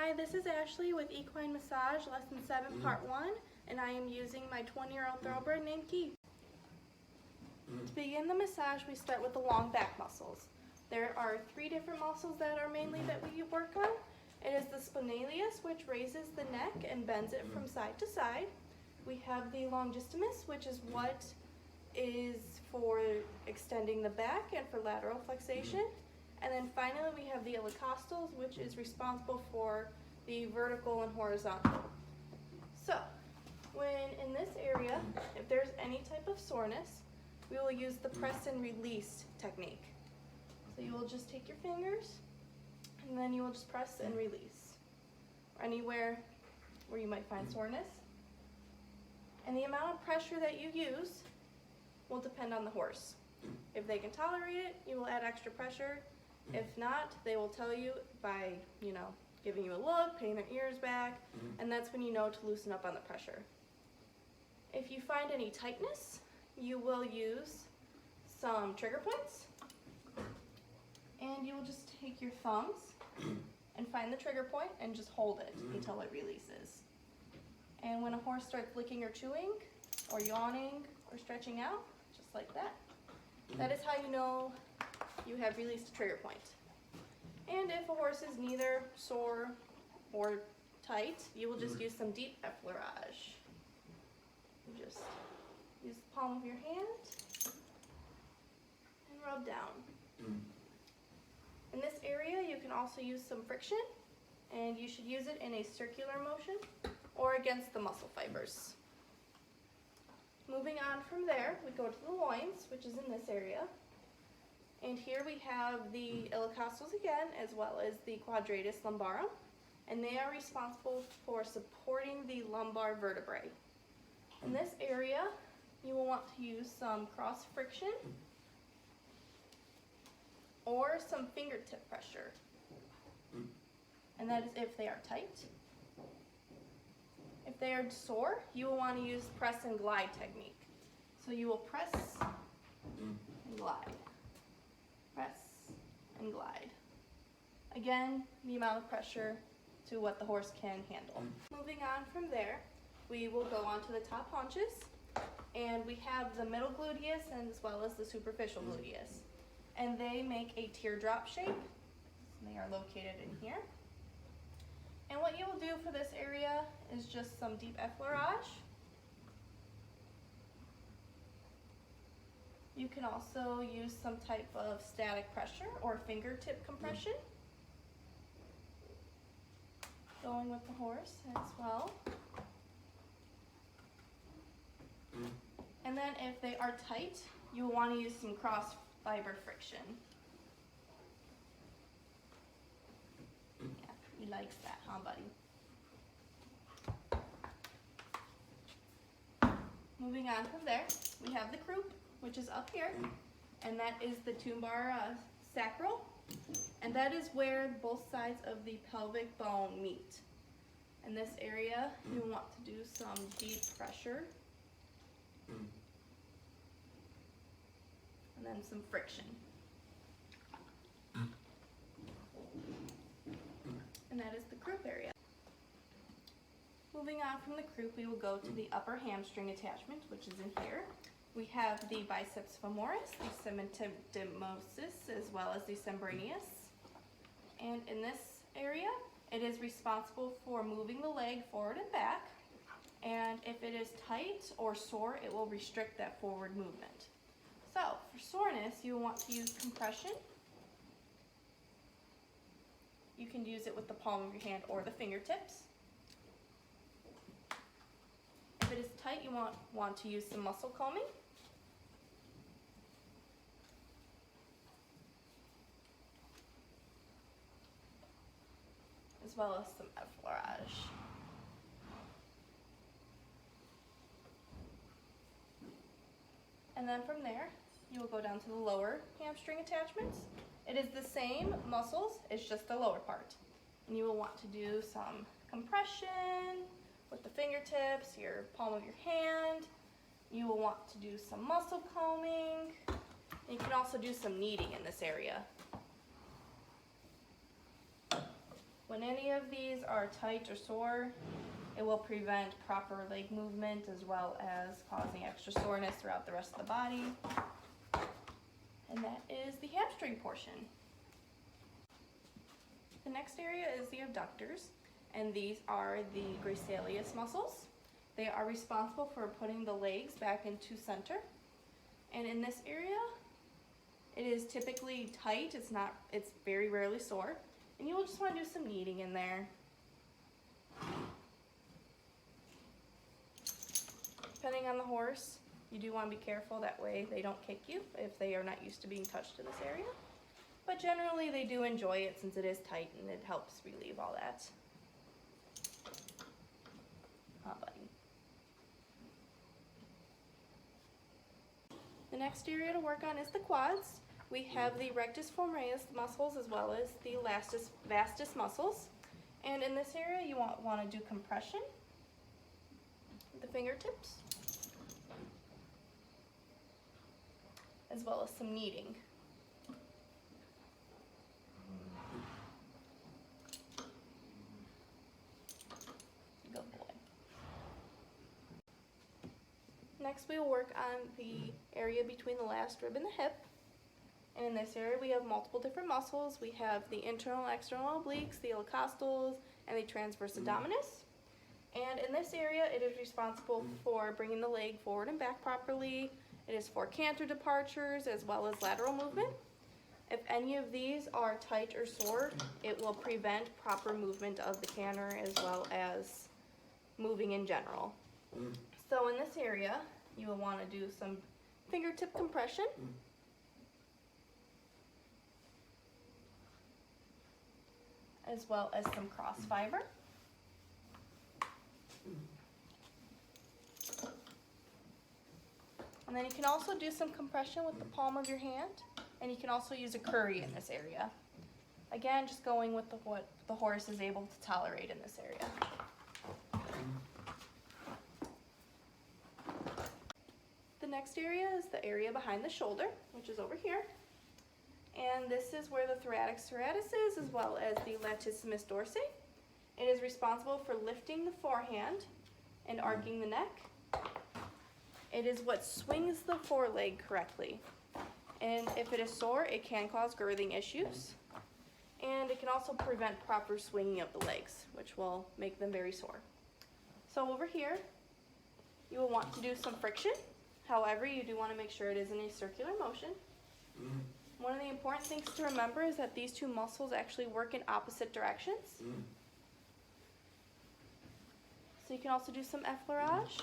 Hi, this is Ashley with Equine Massage Lesson 7 Part 1, and I am using my 20-year-old thoroughbred named Keith. To begin the massage, we start with the long back muscles. There are 3 different muscles that we work on. It is the spinalis, which raises the neck and bends it from side to side. We have the longissimus, which is what is for extending the back and for lateral flexation. And then finally we have the intercostals, which is responsible for the vertical and horizontal. So, when in this area, if there's any type of soreness, we will use the press and release technique. So you will just take your fingers, and then you will just press and release. Anywhere where you might find soreness. And the amount of pressure that you use will depend on the horse. If they can tolerate it, you will add extra pressure. If not, they will tell you by, giving you a look, putting their ears back, and that's when you know to loosen up on the pressure. If you find any tightness, you will use some trigger points, and you will just take your thumbs and find the trigger point and just hold it until it releases. And when a horse starts licking or chewing, or yawning, or stretching out, just like that, that is how you know you have released a trigger point. And if a horse is neither sore or tight, you will just use some deep effleurage. You just use the palm of your hand and rub down. In this area, you can also use some friction, and you should use it in a circular motion or against the muscle fibers. Moving on from there, we go to the loins, which is in this area. And here we have the intercostals again, as well as the quadratus lumbarum, and they are responsible for supporting the lumbar vertebrae. In this area, you will want to use some cross friction or some fingertip pressure, and that is if they are tight. If they are sore, you will want to use press and glide technique. So you will press and glide. Press and glide. Again, the amount of pressure to what the horse can handle. Moving on from there, we will go on to the top haunches, and we have the middle gluteus as well as the superficial gluteus. And they make a teardrop shape. They are located in here. And what you will do for this area is just some deep effleurage. You can also use some type of static pressure or fingertip compression, going with the horse as well. And then if they are tight, you will want to use some cross fiber friction. Yeah, he likes that, huh, buddy? Moving on from there, we have the croup, which is up here, and that is the lumbar sacral, and that is where both sides of the pelvic bone meet. In this area, you want to do some deep pressure, and then some friction. And that is the croup area. Moving on from the croup, we will go to the upper hamstring attachment, which is in here. We have the biceps femoris, the sementidomosis, as well as the sembranius. And in this area, it is responsible for moving the leg forward and back. And if it is tight or sore, it will restrict that forward movement. So, for soreness, you want to use compression. You can use it with the palm of your hand or the fingertips. If it is tight, you want to use some muscle calming. As well as some effleurage. And then from there, you will go down to the lower hamstring attachments. It is the same muscles, it's just the lower part. And you will want to do some compression with the fingertips, your palm of your hand. You will want to do some muscle combing. And you can also do some kneading in this area. When any of these are tight or sore, it will prevent proper leg movement as well as causing extra soreness throughout the rest of the body. And that is the hamstring portion. The next area is the abductors, and these are the gracilis muscles. They are responsible for putting the legs back into center. And in this area, it is typically tight. It's very rarely sore. And you will just want to do some kneading in there. Depending on the horse, you do want to be careful, that way they don't kick you if they are not used to being touched in this area. But generally they do enjoy it since it is tight and it helps relieve all that. Buddy. The next area to work on is the quads. We have the rectus femoris muscles as well as the vastus muscles. And in this area you want to do compression with the fingertips, as well as some kneading. Good boy. Next we will work on the area between the last rib and the hip. And in this area we have multiple different muscles. We have the internal and external obliques, the intercostals, and the transverse abdominis. And in this area it is responsible for bringing the leg forward and back properly. It is for canter departures as well as lateral movement. If any of these are tight or sore, it will prevent proper movement of the canter as well as moving in general. So in this area, you will want to do some fingertip compression. As well as some cross fiber. And then you can also do some compression with the palm of your hand, and you can also use a curry in this area. Again, just going with what the horse is able to tolerate in this area. The next area is the area behind the shoulder, which is over here. And this is where the thoracic serratus is, as well as the latissimus dorsi. It is responsible for lifting the forehand and arcing the neck. It is what swings the foreleg correctly. And if it is sore, it can cause girthing issues. And it can also prevent proper swinging of the legs, which will make them very sore. So over here, you will want to do some friction. However, you do want to make sure it is in a circular motion. One of the important things to remember is that these two muscles actually work in opposite directions. So you can also do some effleurage.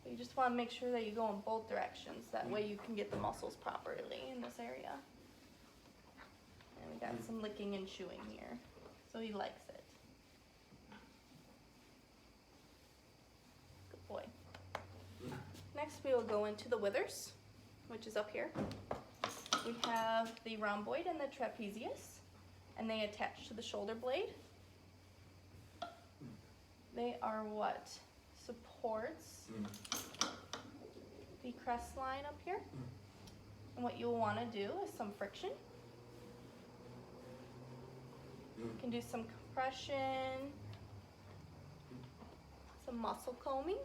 But you just want to make sure that you go in both directions. That way you can get the muscles properly in this area. And we got some licking and chewing here. So he likes it. Good boy. Next we will go into the withers, which is up here. We have the rhomboid and the trapezius, and they attach to the shoulder blade. They are what supports the crest line up here. And what you'll want to do is some friction. You can do some compression, some muscle combing.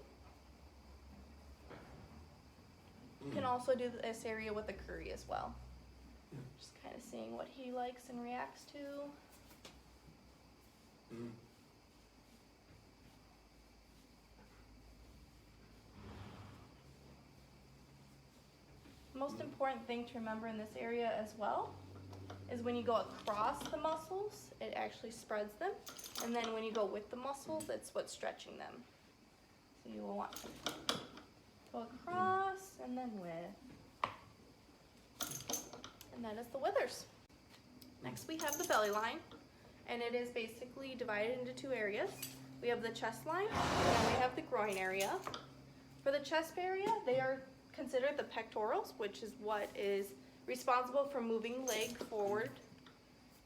You can also do this area with a curry as well. Just kind of seeing what he likes and reacts to. Most important thing to remember in this area as well is when you go across the muscles, it actually spreads them. And then when you go with the muscles, it's what's stretching them. So you will want to go across and then with. And that is the withers. Next we have the belly line, and it is basically divided into two areas. We have the chest line and we have the groin area. For the chest area, they are considered the pectorals, which is what is responsible for moving leg forward.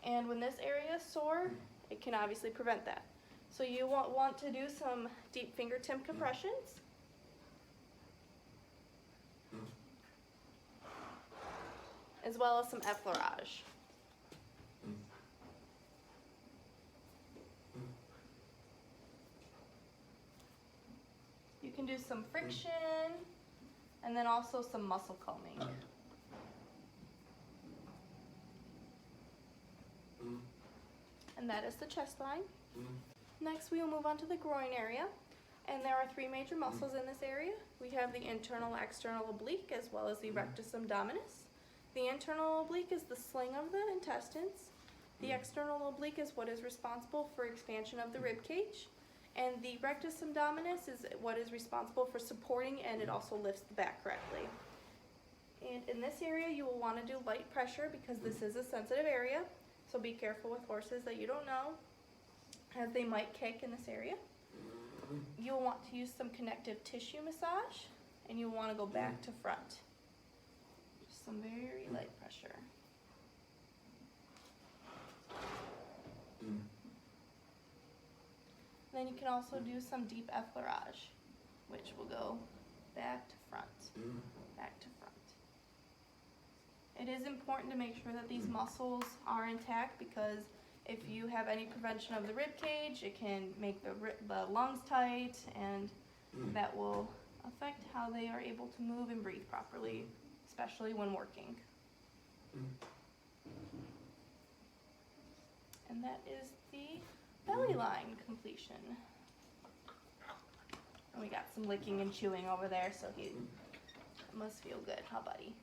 And when this area is sore, it can obviously prevent that. So you want to do some deep fingertip compressions. As well as some effleurage. You can do some friction and then also some muscle calming. And that is the chest line. Next, we will move on to the groin area. And there are three major muscles in this area. We have the internal external oblique as well as the rectus abdominis. The internal oblique is the sling of the intestines. The external oblique is what is responsible for expansion of the rib cage. And the rectus abdominis is what is responsible for supporting, and it also lifts the back correctly. And in this area, you will want to do light pressure because this is a sensitive area. So be careful with horses that you don't know, as they might kick in this area. You'll want to use some connective tissue massage, and you'll want to go back to front. Just some very light pressure. Then you can also do some deep effleurage, which will go back to front, back to front. It is important to make sure that these muscles are intact because if you have any prevention of the rib cage, it can make the lungs tight, and that will affect how they are able to move and breathe properly, especially when working. And that is the belly line completion. And we got some licking and chewing over there, so he must feel good, huh, buddy?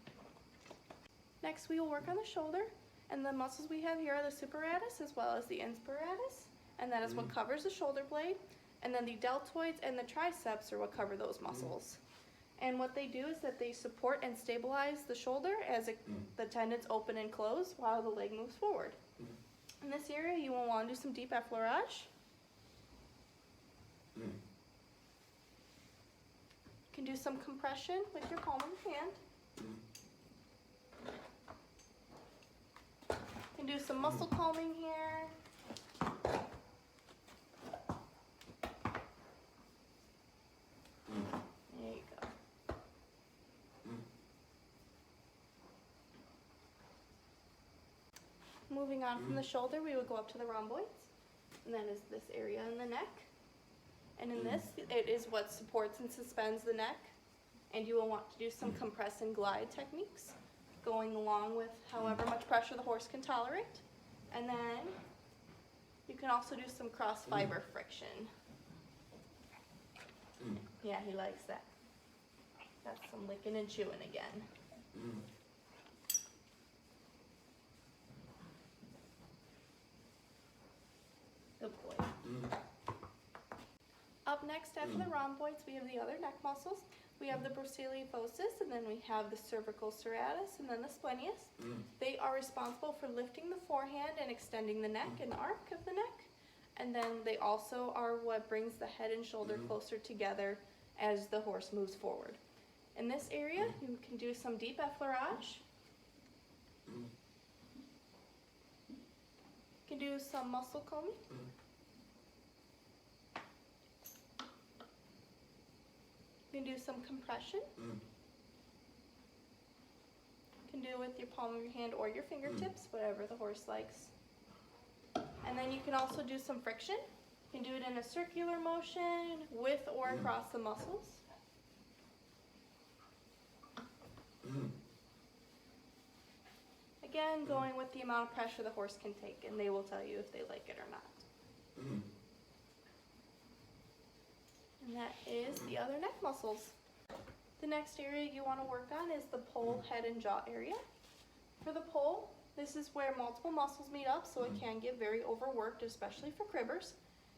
Next, we will work on the shoulder, and the muscles we have here are the superatus as well as the inspiratus, and that is what covers the shoulder blade. And then the deltoids and the triceps are what cover those muscles. And what they do is that they support and stabilize the shoulder as the tendons open and close while the leg moves forward. In this area, you will want to do some deep effleurage. You can do some compression with your palm of your hand. You can do some muscle calming here. There you go. Moving on from the shoulder, we will go up to the rhomboids, and that is this area in the neck. And in this, it is what supports and suspends the neck, and you will want to do some compress and glide techniques, going along with however much pressure the horse can tolerate. And then you can also do some cross fiber friction. Yeah, he likes that. That's some licking and chewing again. Good boy. Up next, after the rhomboids, we have the other neck muscles. We have the brucellosus, and then we have the cervical serratus, and then the splenius. They are responsible for lifting the forehand and extending the neck and arc of the neck. And then they also are what brings the head and shoulder closer together as the horse moves forward. In this area, you can do some deep effleurage. You can do some muscle combing. You can do some compression. You can do it with your palm of your hand or your fingertips, whatever the horse likes. And then you can also do some friction. You can do it in a circular motion with or across the muscles. Again, going with the amount of pressure the horse can take, and they will tell you if they like it or not. And that is the other neck muscles. The next area you want to work on is the poll, head, and jaw area. For the poll, this is where multiple muscles meet up, so it can get very overworked, especially for cribbers.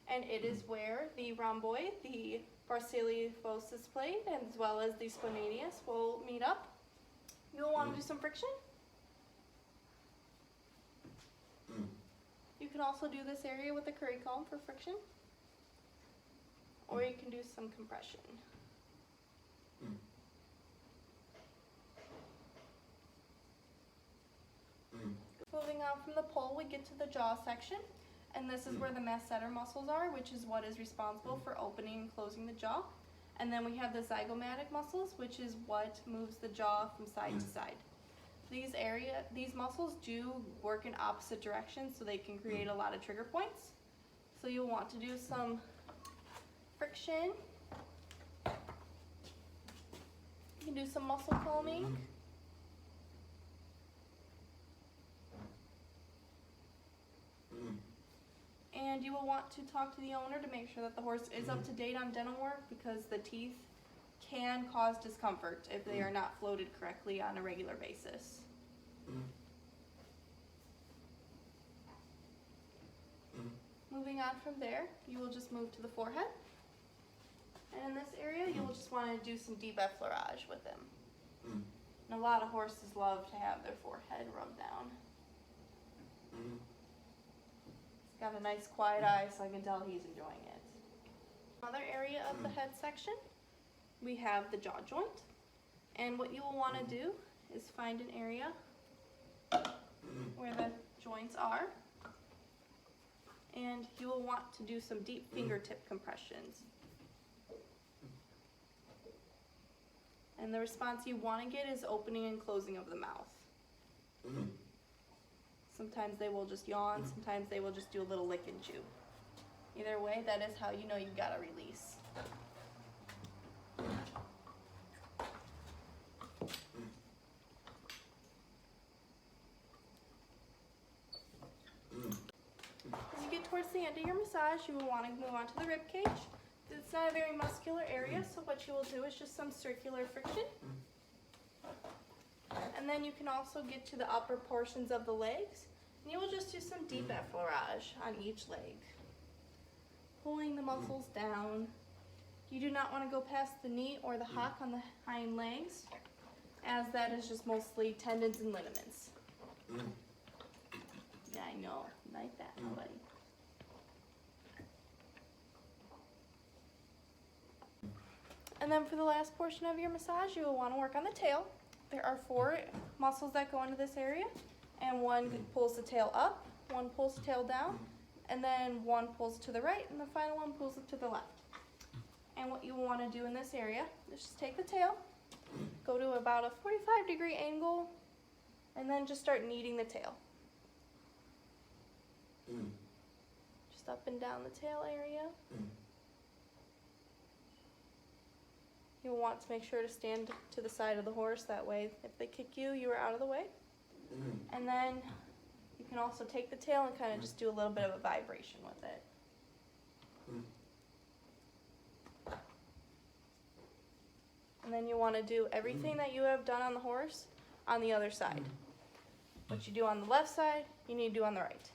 And it is where the rhomboid, the brucellosus plate, as well as the splenius will meet up. You'll want to do some friction. You can also do this area with a curry comb for friction, or you can do some compression. Moving on from the poll, we get to the jaw section, and this is where the masseter muscles are, which is what is responsible for opening and closing the jaw. And then we have the zygomatic muscles, which is what moves the jaw from side to side. These muscles do work in opposite directions, so they can create a lot of trigger points. So you'll want to do some friction can do some muscle calming. And you will want to talk to the owner to make sure that the horse is up to date on dental work, because the teeth can cause discomfort if they are not floated correctly on a regular basis. Moving on from there, you will just move to the forehead. And in this area, you will just want to do some deep effleurage with him. And a lot of horses love to have their forehead rubbed down. He's got a nice quiet eye, so I can tell he's enjoying it. Another area of the head section, we have the jaw joint. And what you will want to do is find an area where the joints are. And you will want to do some deep fingertip compressions. And the response you want to get is opening and closing of the mouth. Sometimes they will just yawn, sometimes they will just do a little lick and chew. Either way, that is how you know you've got a release. As you get towards the end of your massage, you will want to move on to the rib cage. It's not a very muscular area, so what you will do is just some circular friction. And then you can also get to the upper portions of the legs, and you will just do some deep effleurage on each leg, pulling the muscles down. You do not want to go past the knee or the hock on the hind legs, as that is just mostly tendons and ligaments. Yeah, I know, like that, buddy. And then for the last portion of your massage, you will want to work on the tail. There are 4 muscles that go into this area, and one pulls the tail up, one pulls the tail down, and then one pulls to the right, and the final one pulls it to the left. And what you will want to do in this area is just take the tail, go to about a 45-degree angle, and then just start kneading the tail. Just up and down the tail area. You'll want to make sure to stand to the side of the horse, that way if they kick you, you are out of the way. And then you can also take the tail and kind of just do a little bit of a vibration with it. And then you want to do everything that you have done on the horse on the other side. What you do on the left side, you need to do on the right.